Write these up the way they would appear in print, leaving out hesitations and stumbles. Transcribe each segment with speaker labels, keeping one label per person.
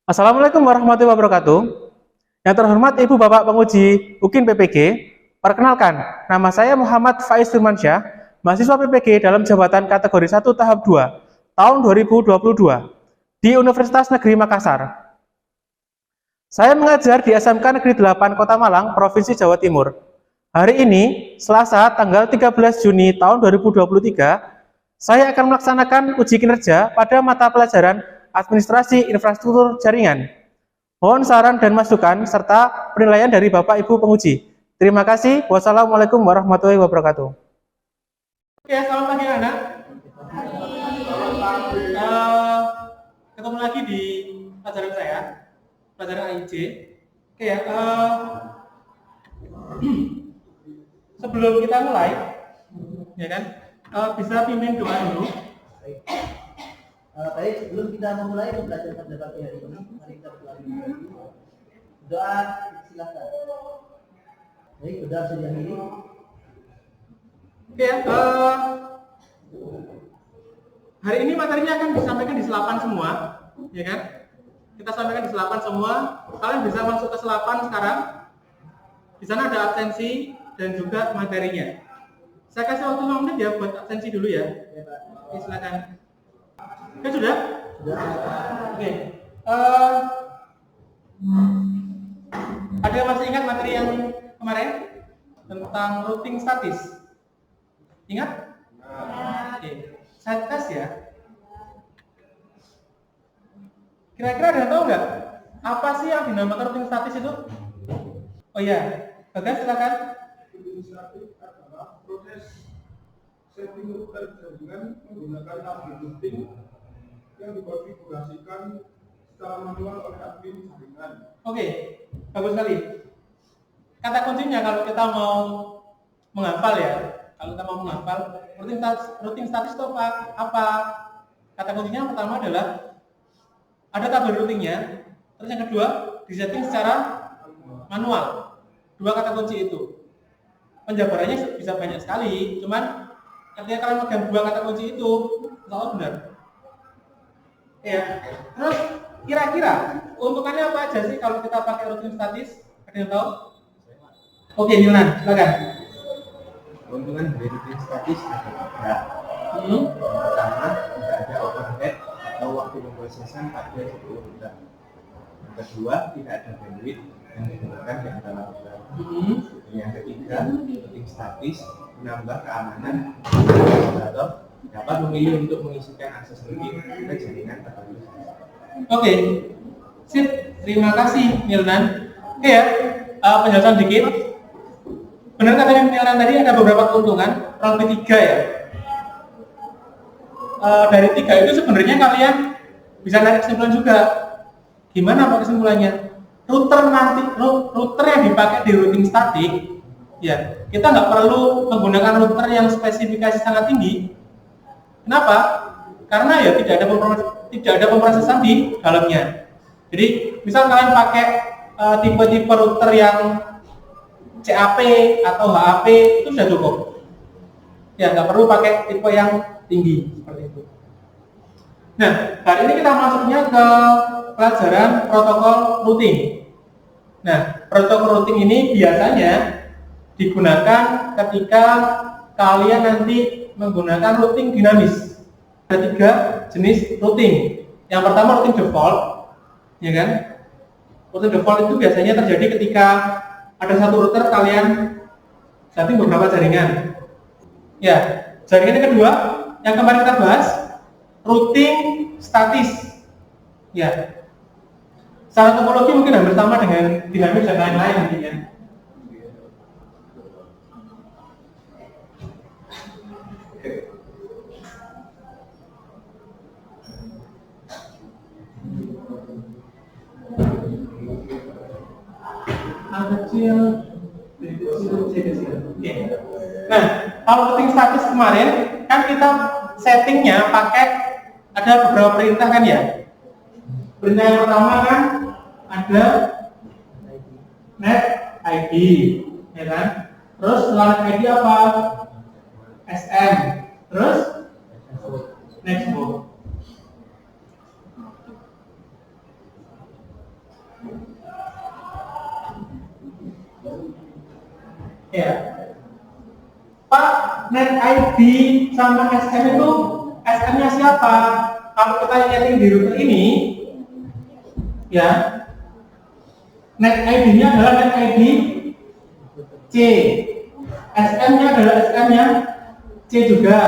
Speaker 1: Assalamualaikum warahmatullahi wabarakatuh. Yang terhormat Ibu Bapak Penguji UKIN PPG, perkenalkan, nama saya Muhammad Faiz Firmansyah, mahasiswa PPG dalam jabatan kategori 1 tahap 2, tahun 2022, di Universitas Negeri Makassar. Saya mengajar di SMK Negeri 8 Kota Malang, Provinsi Jawa Timur. Hari ini, Selasa, tanggal 13 Juni tahun 2023, saya akan melaksanakan uji kinerja pada mata pelajaran Administrasi Infrastruktur Jaringan. Mohon saran dan masukan serta penilaian dari Bapak Ibu penguji. Terima kasih. Wassalamualaikum warahmatullahi wabarakatuh. Oke, selamat pagi anak. Ketemu lagi di pelajaran saya, pelajaran AIJ. Oke ya. Sebelum kita mulai, ya kan, bisa pimpin doa dulu.
Speaker 2: Baik, sebelum kita memulai pembelajaran pada pagi hari ini, mari kita berdoa. Doa, silakan. Baik, doa sudah ini.
Speaker 1: Oke, hari ini materinya akan disampaikan di selapan semua, ya kan? Kita sampaikan di selapan semua. Kalian bisa masuk ke selapan sekarang. Di sana ada absensi dan juga materinya. Saya kasih waktu 5 menit ya buat absensi dulu ya. Ya Pak. Oke, silakan. Oke, sudah?
Speaker 2: Sudah.
Speaker 1: Oke. Ada yang masih ingat materi yang kemarin tentang routing statis? Ingat? Oke. Saya tes ya. Kira-kira ada yang tahu nggak? Apa sih yang dinamakan routing statis itu? Oh iya, Bagas silakan.
Speaker 3: Routing statis adalah proses setting router jaringan menggunakan tabel routing yang dikonfigurasikan secara manual oleh admin jaringan.
Speaker 1: Oke, bagus sekali. Kata kuncinya kalau kita mau menghafal ya, routing statis itu apa? Kata kuncinya yang pertama adalah ada tabel routingnya, terus yang kedua disetting secara manual. Dua kata kunci itu. Penjabarannya bisa banyak sekali, cuman ketika kalian megang dua kata kunci itu, insya benar. Ya, terus kira-kira keuntungannya apa aja sih kalau kita pakai routing statis? Ada yang tahu? Oke, Nilan, silakan.
Speaker 4: Keuntungan dari routing statis ada tiga. Pertama, tidak ada overhead atau waktu pemrosesan pada sebuah router. Yang kedua, tidak ada bandwidth yang digunakan di antara router. Yang ketiga, routing statis menambah keamanan utilisator dapat memilih untuk mengisikan akses lebih ke jaringan tertentu.
Speaker 1: Oke, sip. Terima kasih, Milnan. Oke ya, penjelasan dikit. Benar kata Milnan tadi ada beberapa keuntungan, kurang lebih 3 ya. Dari 3 itu sebenarnya kalian bisa narik kesimpulan juga. Gimana Pak kesimpulannya? Router yang dipakai di routing statik, ya kita nggak perlu menggunakan router yang spesifikasi sangat tinggi. Kenapa? Karena ya tidak ada pemrosesan di dalamnya. Jadi misal kalian pakai tipe-tipe router yang CAP atau HAP itu sudah cukup. Ya nggak perlu pakai tipe yang tinggi seperti itu. Nah, hari ini kita masuknya ke pelajaran protokol routing. Nah, protokol routing ini biasanya digunakan ketika kalian nanti menggunakan routing dinamis. Ada 3 jenis routing. Yang pertama routing default, ya kan? Routing default itu biasanya terjadi ketika ada satu router kalian setting beberapa jaringan. Ya, jaringan yang kedua yang kemarin kita bahas routing statis. Ya. Secara topologi mungkin hampir sama dengan dinamis dan lain-lain nantinya. Kecil. Oke. Nah, kalau routing statis kemarin kan kita settingnya pakai ada beberapa perintah kan ya. Perintah yang pertama kan ada net ID, ya kan? Terus setelah net ID apa? SM. Terus next mode. sama SM itu, SM-nya siapa? Kalau kita nyeting di router ini, ya, net ID-nya adalah net ID C, SM-nya adalah SM-nya C juga,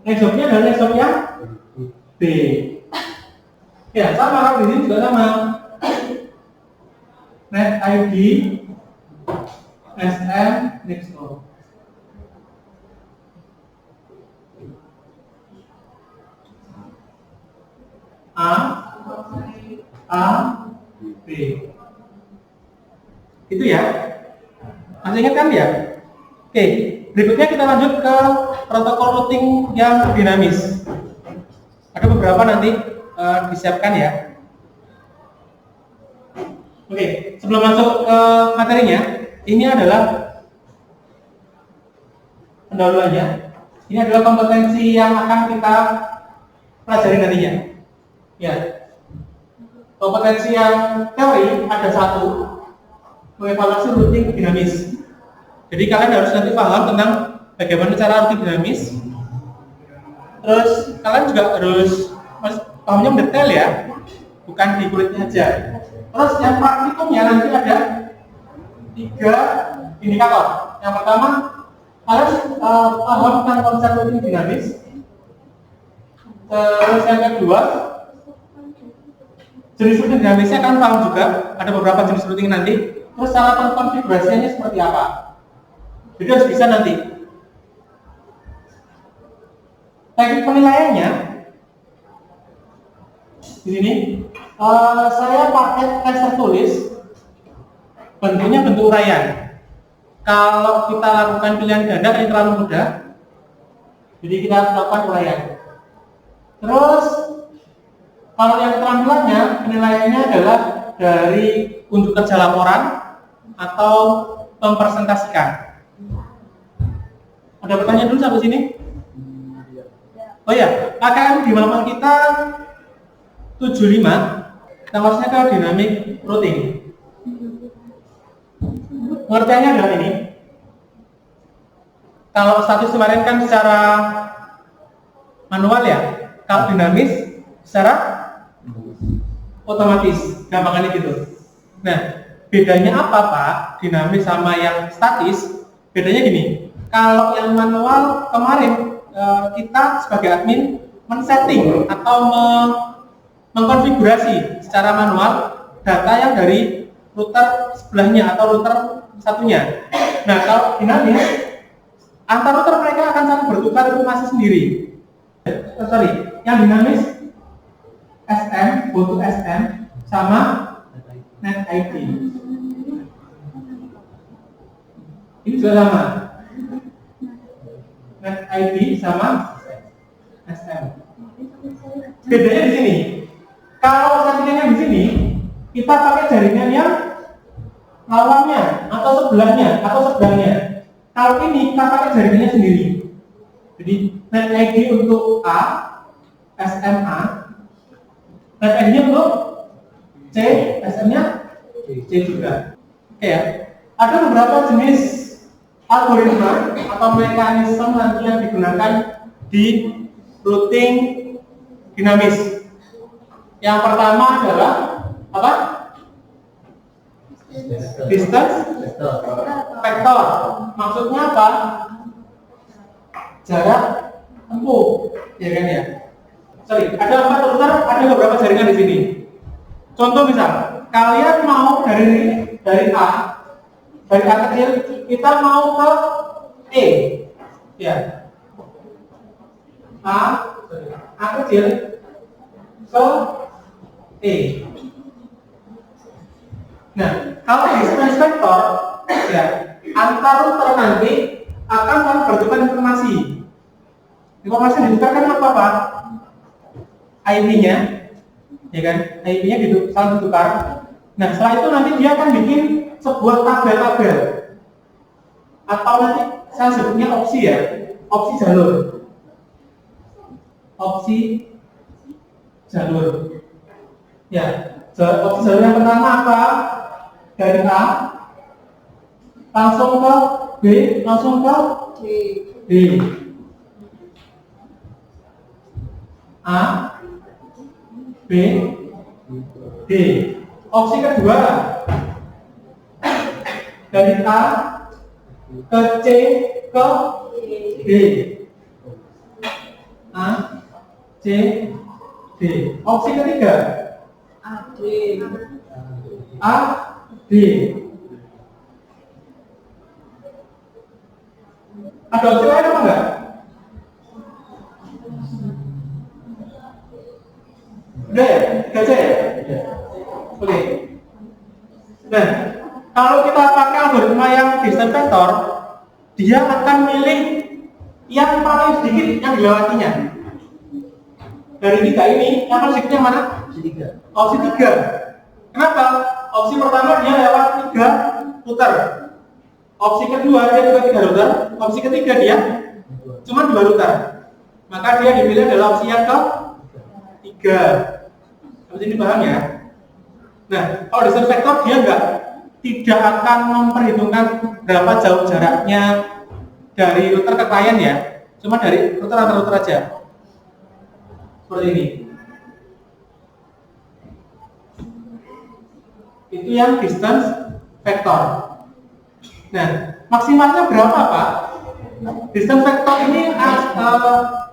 Speaker 1: netjob-nya adalah netjob-nya B. Ya, sama kalau di sini juga sama. Net ID SM netjob. A, B. Itu ya. Masih ingat kan ya? Oke, berikutnya kita lanjut ke protokol routing yang dinamis. Ada beberapa nanti disiapkan ya. Oke, sebelum masuk ke materinya, ini adalah pendahuluannya. Ini adalah kompetensi yang akan kita pelajari nantinya. Ya, kompetensi yang teori ada satu, mengevaluasi routing dinamis. Jadi kalian harus nanti paham tentang bagaimana cara routing dinamis. Terus kalian juga harus pahamnya mendetail ya, bukan di kulitnya aja. Terus yang praktikumnya nanti ada 3 indikator. Yang pertama, kalian paham tentang konsep routing dinamis. Terus yang kedua, jenis routing dinamisnya kan paham juga, ada beberapa jenis routing nanti. Terus cara konfigurasinya seperti apa? Jadi harus bisa nanti. Teknik penilaiannya di sini saya pakai teks tertulis, bentuknya bentuk uraian. Kalau kita lakukan pilihan ganda ini terlalu mudah, jadi kita lakukan uraian. Terus kalau yang keterampilannya, penilaiannya adalah dari unjuk kerja laporan atau mempresentasikan. Ada pertanyaan dulu sampai sini? Oh ya, AKM di malam kita 75, namanya ke dynamic routing. Pengertiannya adalah ini. Kalau status kemarin kan secara manual ya, kalau dinamis secara otomatis, gampangannya gitu. Nah, bedanya apa Pak, dinamis sama yang statis? Bedanya gini, kalau yang manual kemarin kita sebagai admin men-setting atau mengkonfigurasi secara manual data yang dari router sebelahnya atau router satunya. Nah, kalau dinamis, antar router mereka akan saling bertukar informasi sendiri. Yang dinamis SM, butuh SM sama net ID. Ini juga sama. Net ID sama SM. Bedanya di sini. Kalau settingannya di sini, kita pakai jaringan yang lawannya atau sebelahnya atau sebelahnya. Kalau ini kita pakai jaringannya sendiri. Jadi net ID untuk A, SMA, net ID-nya untuk C, SM-nya C juga. Oke ya. Ada beberapa jenis algoritma atau mekanisme nanti yang digunakan di routing dinamis. Yang pertama adalah apa? Distance vector. Maksudnya apa? Jarak tempuh, ya kan ya? Sorry, ada 4 router, ada beberapa jaringan di sini. Contoh misal, kalian mau dari A kecil, kita mau ke E, ya. A kecil ke E. Nah, kalau distance vector, ya, antar router nanti akan saling bertukar informasi. Informasi yang ditukarkan apa Pak? IP-nya, ya kan? IP-nya saling ditukar. Nah, setelah itu nanti dia akan bikin sebuah tabel-tabel, atau nanti saya sebutnya opsi ya, opsi jalur. Opsi jalur. Ya, opsi jalur yang pertama apa? Dari A langsung ke B, langsung ke D. A, B, D. Opsi kedua dari A ke C ke D. A, C, D. Opsi ketiga A, D. Ada opsi lain apa enggak? Udah ya? 3 aja ya? Oke. Nah, kalau kita pakai algoritma yang distance vector, dia akan milih yang paling sedikit yang dilewatinya. Dari 3 ini, yang paling sedikitnya mana? Opsi 3. Kenapa? Opsi pertama dia lewat 3 putar. Opsi kedua dia juga 3 rutar. Opsi ketiga dia cuma 2 rutar. Maka dia dipilih adalah opsi yang ke-3. Sampai sini paham ya? Nah, kalau distance vector dia tidak akan memperhitungkan berapa jauh jaraknya dari router ke klien ya, cuma dari router antar router aja. Seperti ini. Itu yang distance vector. Nah, maksimalnya berapa Pak? Distance vector ini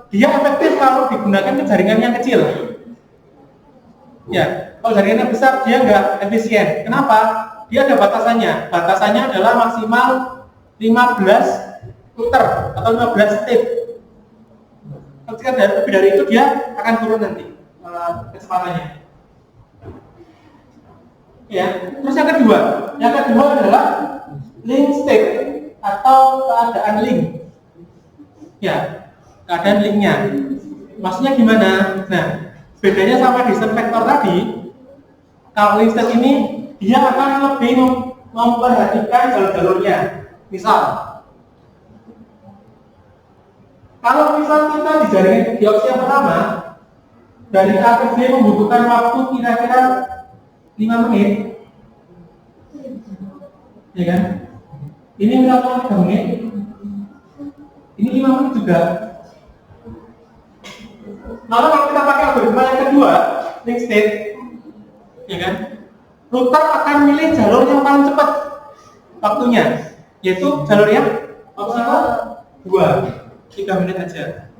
Speaker 1: dia efektif kalau digunakan ke jaringan yang kecil. Ya, kalau jaringannya besar dia nggak efisien. Kenapa? Dia ada batasannya. Batasannya adalah maksimal 15 router atau 15 step. Ketika lebih dari itu dia akan turun nanti kecepatannya. Ya, terus yang kedua adalah link state atau keadaan link. Ya, keadaan linknya. Maksudnya gimana? Nah, bedanya sama distance vector tadi, kalau link state ini dia akan lebih memperhatikan jalur-jalurnya. Misal, kalau misal kita di jaringan di opsi yang pertama, dari A ke B membutuhkan waktu kira-kira 5 menit, ya kan? Ini misalkan 3 menit, ini 5 menit juga. Lalu kalau kita pakai algoritma yang kedua, link state, ya kan? Router akan milih jalur yang paling cepat waktunya, yaitu jalur yang opsi 2, 3 menit aja.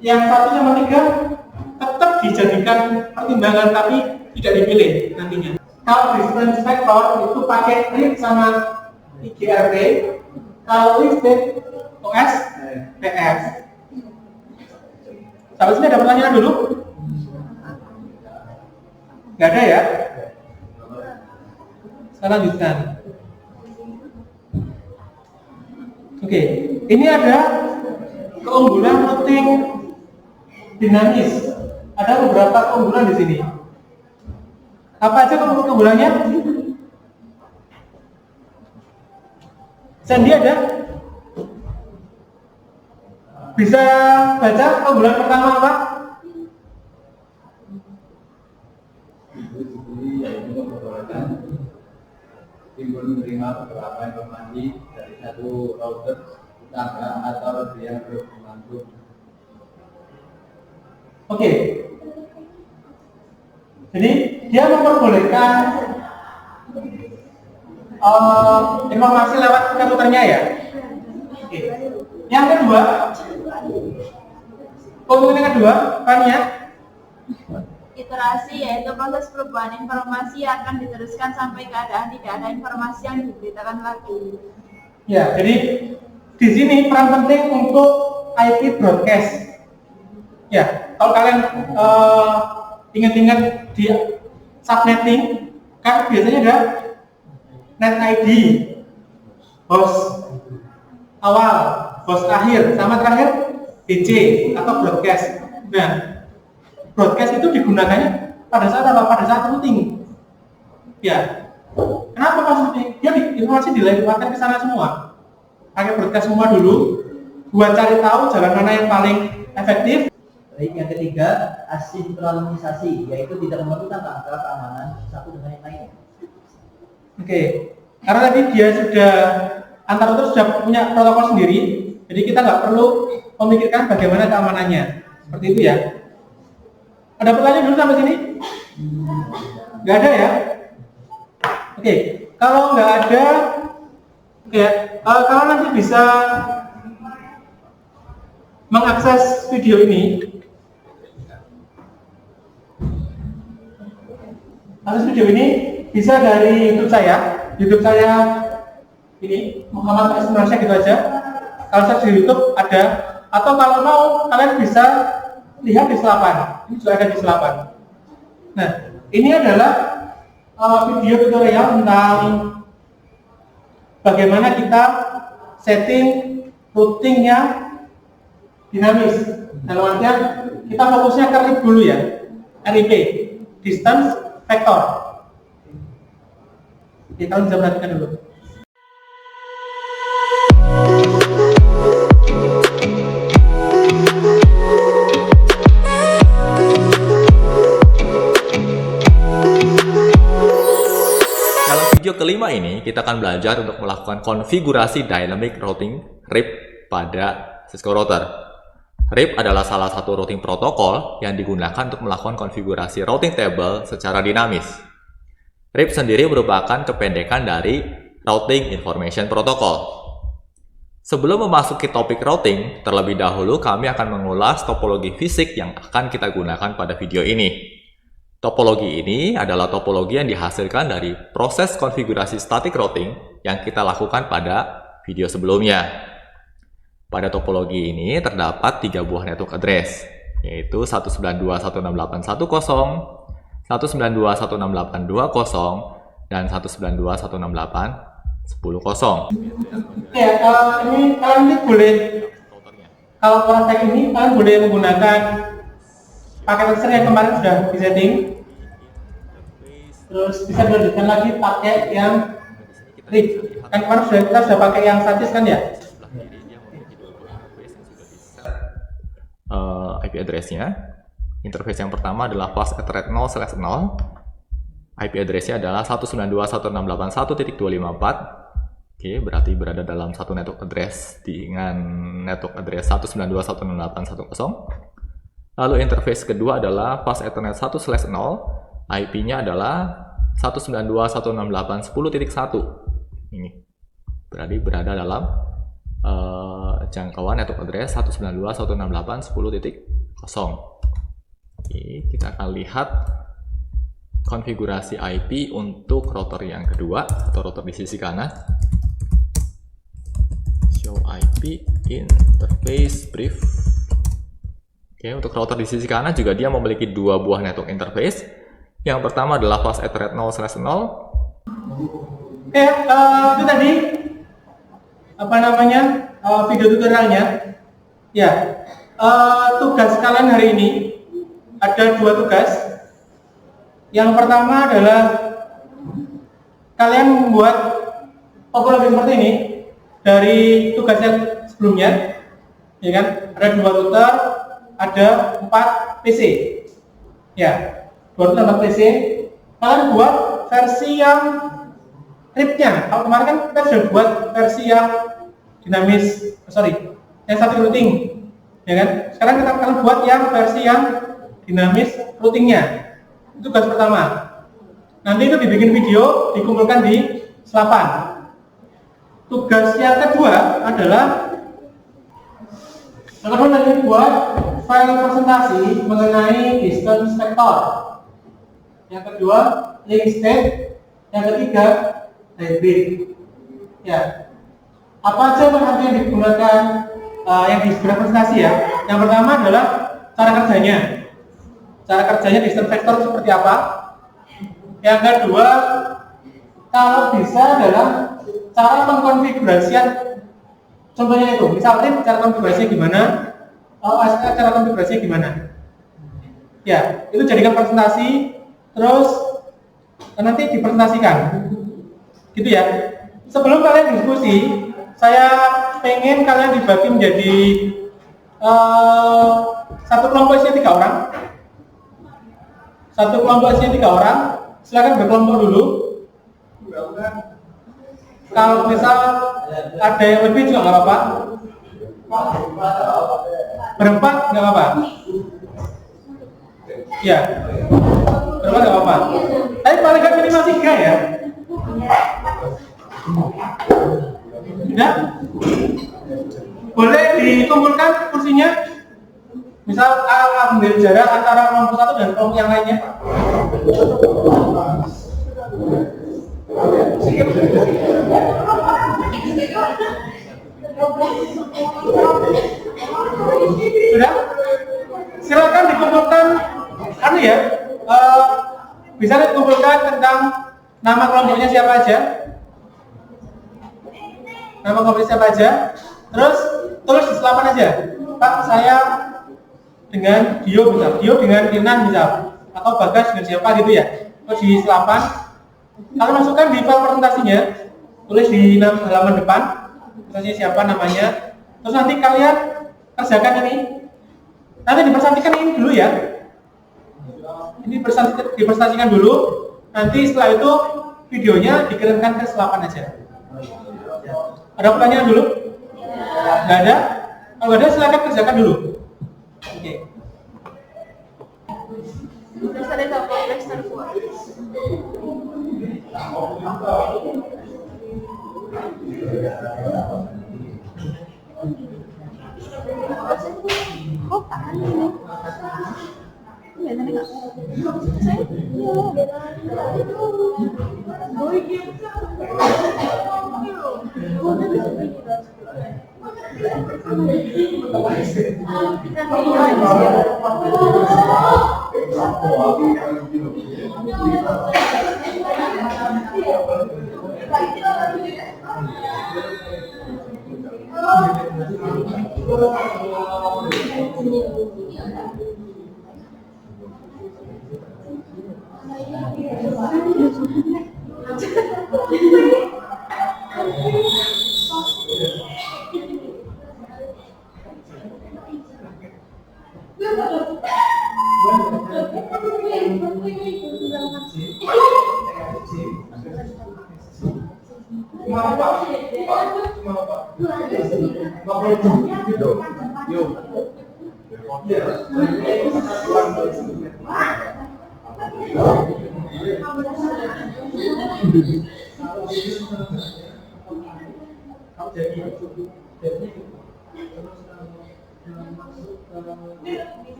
Speaker 1: Yang 1 sama 3 tetap dijadikan pertimbangan tapi tidak dipilih nantinya. Kalau distance vector itu pakai read sama IGRT, kalau link state OS PF. Sampai sini ada pertanyaan dulu? Nggak ada ya? Saya lanjutkan. Oke, ini ada keunggulan routing dinamis. Ada beberapa keunggulan di sini. Apa aja keunggulannya? Sandy ada? Bisa baca keunggulan pertama apa?
Speaker 5: Yaitu memperbolehkan timbul menerima beberapa informasi dari satu router utama atau yang berlangsung.
Speaker 1: Oke. Jadi dia memperbolehkan informasi lewat routernya ya. Oke. Yang kedua, keunggulan yang kedua, Fania.
Speaker 6: Iterasi yaitu proses perubahan informasi akan diteruskan sampai keadaan tidak ada informasi yang diberitakan lagi.
Speaker 1: Ya, jadi di sini peran penting untuk IP broadcast. Ya, kalau kalian ingat-ingat di subnetting, kan biasanya ada net ID, host awal, host akhir, sama terakhir DC atau broadcast. Nah, broadcast itu digunakannya pada saat apa? Pada saat routing. Ya. Kenapa pas routing? Dia informasi dilemparkan ke sana semua. Pakai broadcast semua dulu buat cari tahu jalan mana yang paling efektif.
Speaker 2: Baik, yang ketiga, asinkronisasi, yaitu tidak memerlukan rangka keamanan satu dengan yang lainnya.
Speaker 1: Oke. Karena tadi dia sudah antar router sudah punya protokol sendiri, Jadi kita nggak perlu memikirkan bagaimana keamanannya. Seperti itu ya. Ada pertanyaan dulu sampai sini? Nggak ada ya? Oke, kalau nggak ada, ya, kalau nanti bisa mengakses video ini, bisa dari YouTube saya. YouTube saya ini Muhammad Faiz Indonesia gitu aja. Kalau saya di YouTube ada, atau kalau mau kalian bisa lihat di selapan. Ini juga ada di selapan. Nah, ini adalah video tutorial tentang bagaimana kita setting routing yang dinamis. Dalam artian kita fokusnya ke RIP dulu ya, RIP, distance vector. Kita bisa perhatikan dulu.
Speaker 7: Dalam video kelima ini, kita akan belajar untuk melakukan konfigurasi dynamic routing RIP pada Cisco router. RIP adalah salah satu routing protokol yang digunakan untuk melakukan konfigurasi routing table secara dinamis. RIP sendiri merupakan kependekan dari Routing Information Protocol. Sebelum memasuki topik routing, terlebih dahulu kami akan mengulas topologi fisik yang akan kita gunakan pada video ini. Topologi ini adalah topologi yang dihasilkan dari proses konfigurasi static routing yang kita lakukan pada video sebelumnya. Pada topologi ini terdapat 3 buah network address, yaitu 192.168.10, 192.168.20, dan 192.168.10.
Speaker 1: Ya, ini kalian boleh, kalau praktek ini kalian boleh menggunakan pakai teaser yang kemarin sudah disetting, terus bisa dilanjutkan lagi pakai yang RIP. Kan kemarin kita sudah pakai yang statis kan ya?
Speaker 7: IP address-nya, interface yang pertama adalah fast Ethernet 0/0. IP address-nya adalah 192.168.1.254. Oke, berarti berada dalam satu network address dengan network address 192.168.1.0. Lalu interface kedua adalah fast Ethernet 1/0, IP-nya adalah 192.168.10.1. Ini berarti berada dalam jangkauan network address 192.168.10.0. Oke, kita akan lihat konfigurasi IP untuk router yang kedua atau router di sisi kanan. Show IP interface brief. Oke, untuk router di sisi kanan juga dia memiliki 2 buah network interface. Yang pertama adalah fast Ethernet 0/0.
Speaker 1: Oke, itu tadi video tutorialnya. Ya, tugas kalian hari ini ada 2 tugas. Yang pertama adalah kalian membuat topologi seperti ini dari tugas yang sebelumnya, ya kan? Ada 2 router, ada 4 PC. Ya, 2 router 4 PC. Kalian buat versi yang RIP-nya. Kalau kemarin kan kita sudah buat versi yang dinamis, yang static routing, ya kan? Sekarang kita akan buat yang versi yang dinamis routingnya. Itu tugas pertama. Nanti itu dibikin video, dikumpulkan di selapan. Tugas yang kedua adalah nanti buat file presentasi mengenai distance vector. Yang kedua, link state. Yang ketiga, hybrid. Ya, apa aja nanti yang digunakan yang digunakan presentasi ya. Yang pertama adalah cara kerjanya. Cara kerjanya distance vector seperti apa. Yang kedua, kalau bisa adalah cara pengkonfigurasian. Contohnya itu, misalnya cara konfigurasinya gimana, cara konfigurasinya gimana. Ya, itu jadikan presentasi, terus nanti dipresentasikan. Gitu ya. Sebelum kalian diskusi, saya pengen kalian dibagi menjadi satu kelompok isinya 3 orang. Satu kelompok isinya 3 orang. Silakan berkelompok dulu. Kalau misal ada yang lebih juga nggak apa-apa. Berempat nggak apa-apa. Ya, berempat nggak apa-apa. Tapi paling nggak minimal 3 ya. Sudah? Boleh dikumpulkan kursinya. Misal ambil jarak antara kelompok satu dan kelompok yang lainnya. Sudah? Silakan dikumpulkan. Ya, bisa dikumpulkan tentang nama kelompoknya siapa aja. Nama kelompoknya siapa aja. Terus tulis di selapan aja. Pak, saya dengan Dio bisa, Dio dengan Kinan bisa, atau Bagas dengan siapa gitu ya. Terus di selapan. Kalau masukkan di file presentasinya, tulis di halaman depan, presentasi siapa namanya. Terus nanti kalian kerjakan ini. Nanti dipresentasikan ini dulu ya. Ini dipresentasikan dulu. Nanti setelah itu videonya dikirimkan ke selapan aja. Ada pertanyaan dulu? Nggak ada? Kalau nggak ada silakan kerjakan dulu. Oke.
Speaker 6: Terus ada tabel kompleks terbuat. Oh, tahan ini. Biasanya nggak. Saya.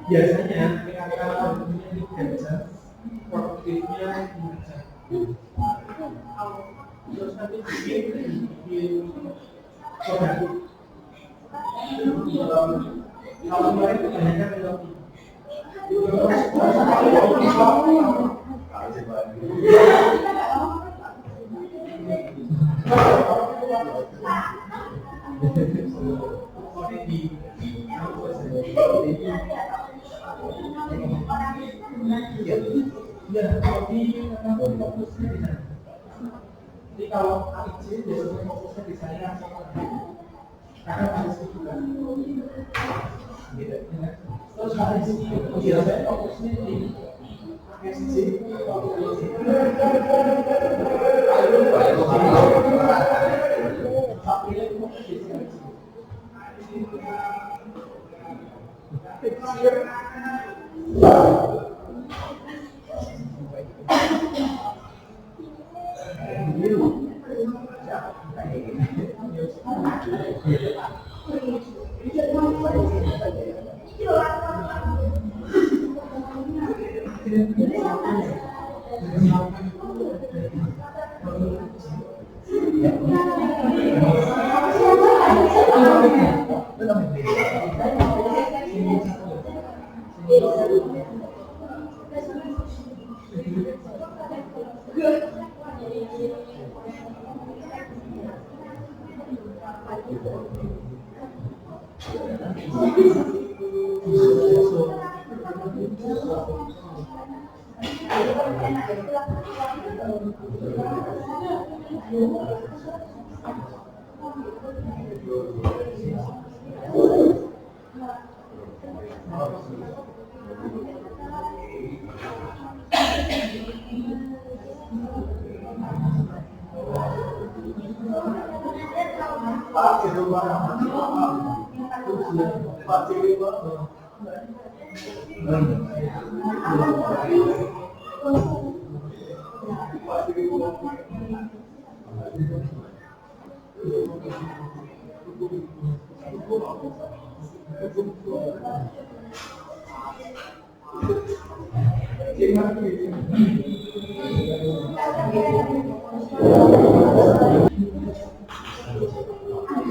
Speaker 1: Biasanya produktifnya terus nanti bikin kalau kemarin kebanyakan jadi kalau AIC biasanya fokusnya di saya karena harus juga terus hari ini biasanya fokusnya di SC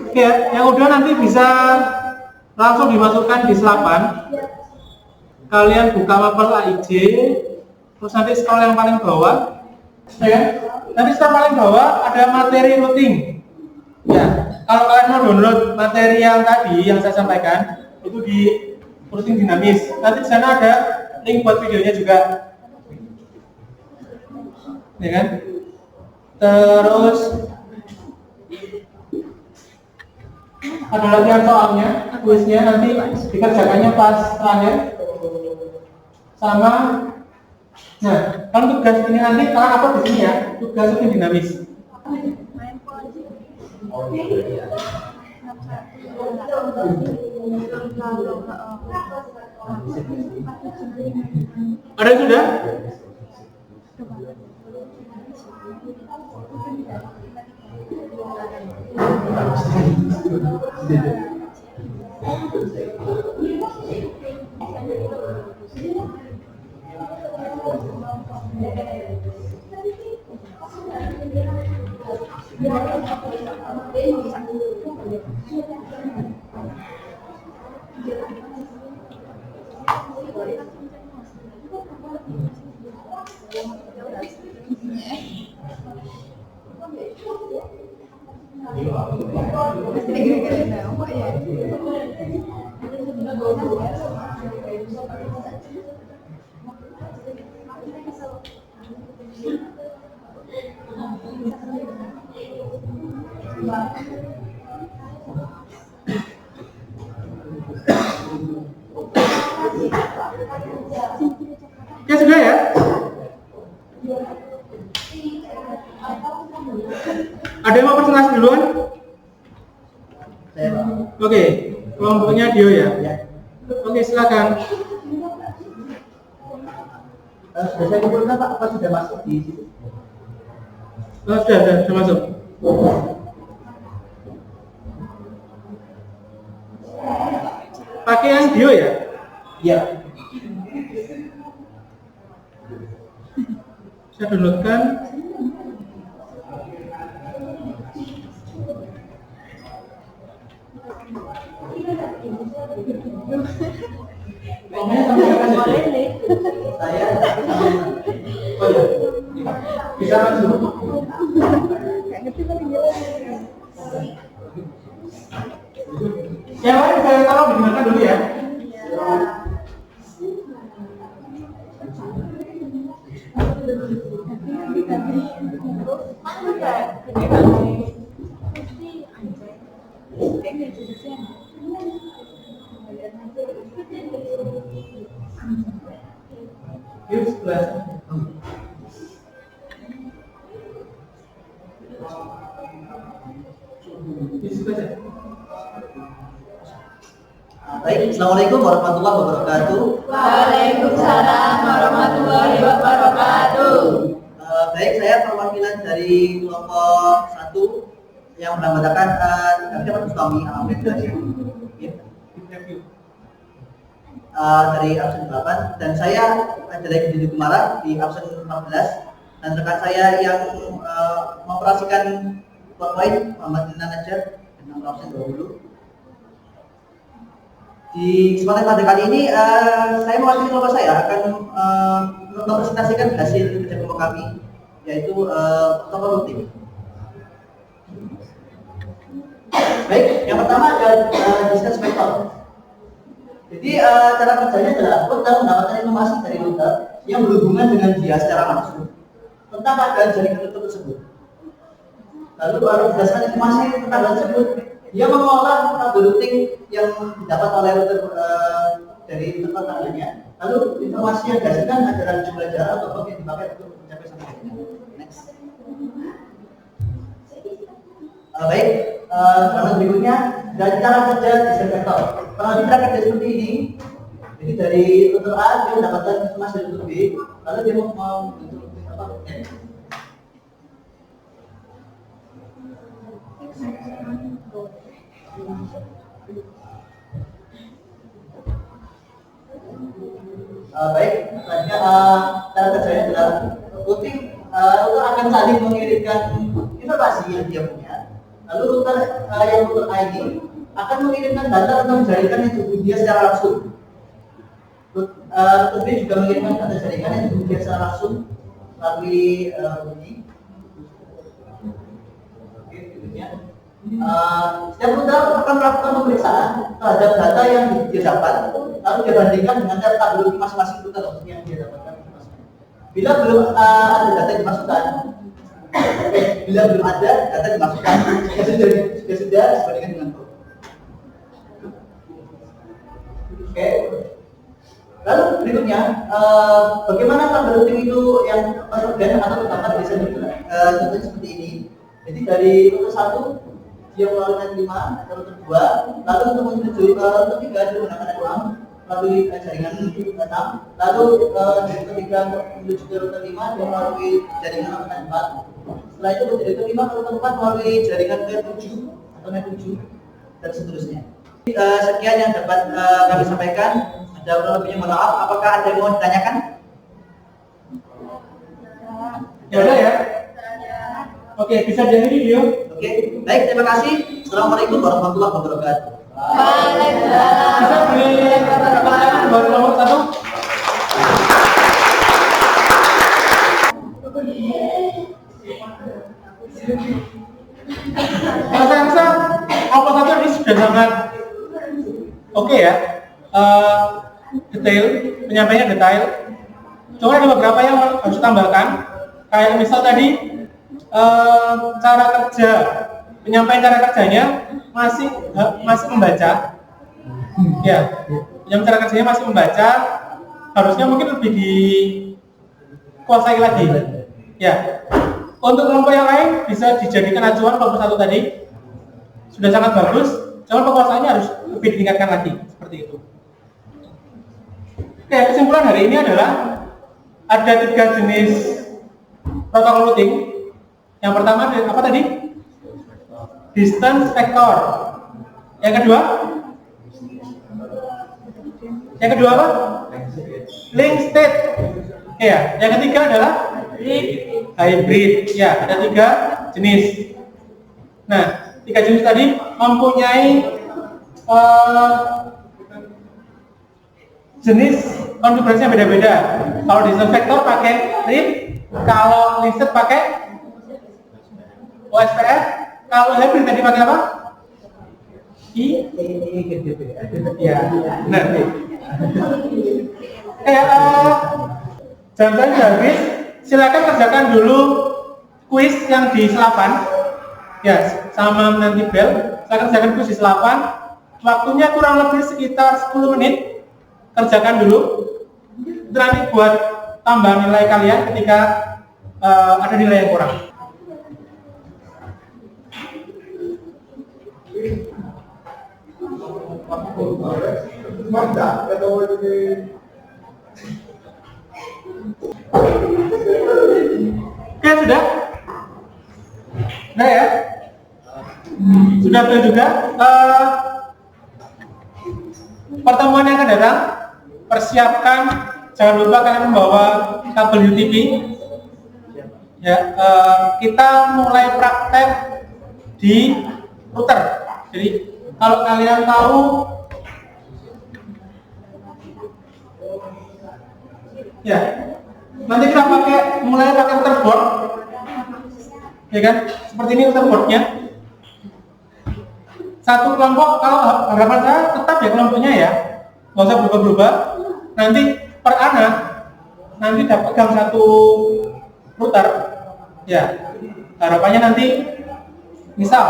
Speaker 1: Oke, yang udah nanti bisa langsung dimasukkan di selapan. Kalian buka mapel AIJ, terus nanti scroll yang paling bawah, ya. Nanti scroll paling bawah ada materi routing. Ya, kalau kalian mau download materi yang tadi yang saya sampaikan, itu di routing dinamis. Nanti di sana ada link buat videonya juga, ya kan? Terus ada latihan soalnya, kuisnya nanti dikerjakannya pas terakhir. Sama, nah kalau tugas ini nanti kalian upload di sini ya, tugas itu dinamis. Ada yang sudah? Ya sudah ya. Ada yang mau presentasi duluan?
Speaker 2: Saya, Pak.
Speaker 1: Oke, kelompoknya Dio ya. Oke, silakan.
Speaker 2: Sudah saya kumpulkan Pak, apa sudah masuk di situ?
Speaker 1: Sudah masuk. Pakai yang Dio ya?
Speaker 2: Iya.
Speaker 1: Saya downloadkan.
Speaker 2: Saya
Speaker 1: Bisa langsung. Yang lain saya taruh digunakan dulu ya.
Speaker 2: Baik, Assalamualaikum warahmatullahi wabarakatuh.
Speaker 6: Waalaikumsalam warahmatullahi wabarakatuh.
Speaker 2: Baik, saya perwakilan dari kelompok 1 yang beranggotakan siapa Mustami Ahmed dari absen 8 dan saya adalah Gede Kumara di absen 14 dan rekan saya yang mengoperasikan PowerPoint Muhammad Lina Najar dengan absen 20. Di kesempatan pada kali ini saya mewakili kelompok saya akan mempresentasikan hasil kerja kelompok kami, yaitu protokol routing. Baik, yang pertama ada distance vector. Jadi cara kerjanya adalah router mendapatkan informasi dari router yang berhubungan dengan dia secara langsung tentang keadaan jaringan router tersebut. Lalu berdasarkan informasi tentang hal tersebut, dia mengolah tabel routing yang didapat oleh router dari tempat tangannya. Lalu informasi yang dihasilkan adalah jumlah jarak atau port yang dipakai untuk mencapai sampai sini. Next. Baik, gambar berikutnya dari cara kerja desain vektor. Kalau kita kerja seperti ini, jadi dari router A dia mendapatkan informasi dari router B, lalu dia mau bentuk apa? Baik, selanjutnya cara kerjanya adalah routing. Router akan saling mengirimkan informasi yang dia punya. Lalu router yang router A ini akan mengirimkan data tentang jaringan yang dihubungi dia secara langsung. Router B juga mengirimkan data jaringan yang dihubungi dia secara langsung melalui ini. Setiap router akan melakukan pemeriksaan terhadap data yang dia dapat, lalu dia bandingkan dengan data tabel masing-masing router yang dia dapatkan. Bila belum ada data yang dimasukkan, bila belum ada data dimasukkan, sudah dibandingkan dengan itu. Oke. Lalu berikutnya, bagaimana tabel routing itu yang terorgan atau terdapat di desain router? Contohnya seperti ini. Jadi dari router 1 dia melakukan 5, router 2, lalu untuk menuju ke router 3 dia menggunakan N6 melalui jaringan 6, lalu dari router 3 menuju ke router 5 dia melalui jaringan N4. Setelah itu dari router 5 ke router 4 melalui jaringan N7 atau N7 dan seterusnya. Sekian yang dapat kami sampaikan. Ada kurang lebihnya mohon maaf. Apakah ada yang mau ditanyakan?
Speaker 1: Ya udah ya. Oke, bisa jadi video.
Speaker 2: Oke, baik, terima kasih. Assalamualaikum warahmatullahi wabarakatuh.
Speaker 1: Bisa beri pertanyaan baru nomor 1. Kalau saya rasa nomor 1 ini sudah sangat oke ya. Detail, penyampaiannya detail. Cuma ada beberapa yang harus ditambahkan. Kayak misal tadi cara kerja, penyampaian cara kerjanya masih membaca. Ya, yang cara kerjanya masih membaca, harusnya mungkin lebih dikuasai lagi. Ya, untuk kelompok yang lain bisa dijadikan acuan kelompok 1 tadi sudah sangat bagus, cuma penguasaannya harus lebih ditingkatkan lagi seperti itu. Oke, kesimpulan hari ini adalah ada 3 jenis protokol routing. Yang pertama apa tadi? Distance vector. Yang kedua? Yang kedua apa? Link state. Ya, yang ketiga adalah hybrid. Ya, ada 3 jenis. Nah, 3 jenis tadi mempunyai jenis konfigurasinya beda-beda. Kalau distance vector pakai RIP, kalau link state pakai OSPF, kalau hybrid tadi pakai apa? Ya, benar. Jam tadi habis, silakan kerjakan dulu kuis yang di selapan. Ya, sama nanti bel. Silakan kerjakan kuis di selapan. Waktunya kurang lebih sekitar 10 menit. Kerjakan dulu. Itu nanti buat tambah nilai kalian ketika ada nilai yang kurang. Oke, sudah? Nah ya? Sudah betul juga. Pertemuan yang akan datang, persiapkan, jangan lupa kalian membawa kabel UTP. Ya, kita mulai praktek di router. Jadi kalau kalian tahu, ya, Nanti kita mulai pakai routerboard, ya kan? Seperti ini routerboardnya. Satu kelompok, kalau harapan saya tetap ya kelompoknya ya, nggak usah berubah-berubah. Nanti per anak nanti dapat pegang satu router, ya. Harapannya nanti, misal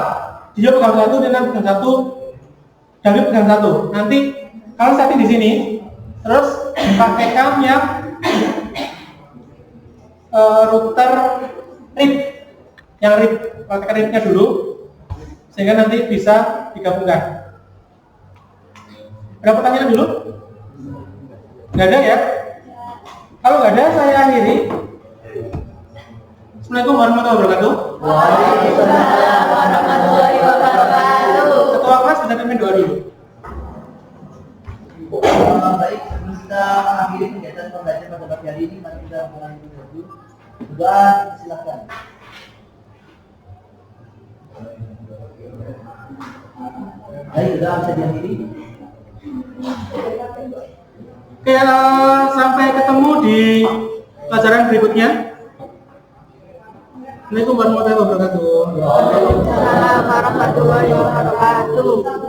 Speaker 1: dia pegang satu, dia pegang satu, David pegang satu. Nanti kalau setting di sini, terus pakai cam yang router RIP, yang RIP, pakai RIP-nya dulu, sehingga nanti bisa digabungkan. Ada pertanyaan dulu? Nggak ada ya? Kalau nggak ada, saya akhiri. Assalamualaikum warahmatullahi wabarakatuh.
Speaker 6: Waalaikumsalam warahmatullahi wabarakatuh.
Speaker 1: Ketua kelas bisa pimpin doa dulu.
Speaker 2: Baik, sebelum kita mengakhiri kegiatan pembelajaran pada pagi hari ini, mari kita mulai dulu. Doa, silakan. Baik, doa bisa diakhiri.
Speaker 1: Oke, sampai ketemu di pelajaran berikutnya. Assalamualaikum warahmatullahi wabarakatuh.
Speaker 6: Waalaikumsalam warahmatullahi wabarakatuh.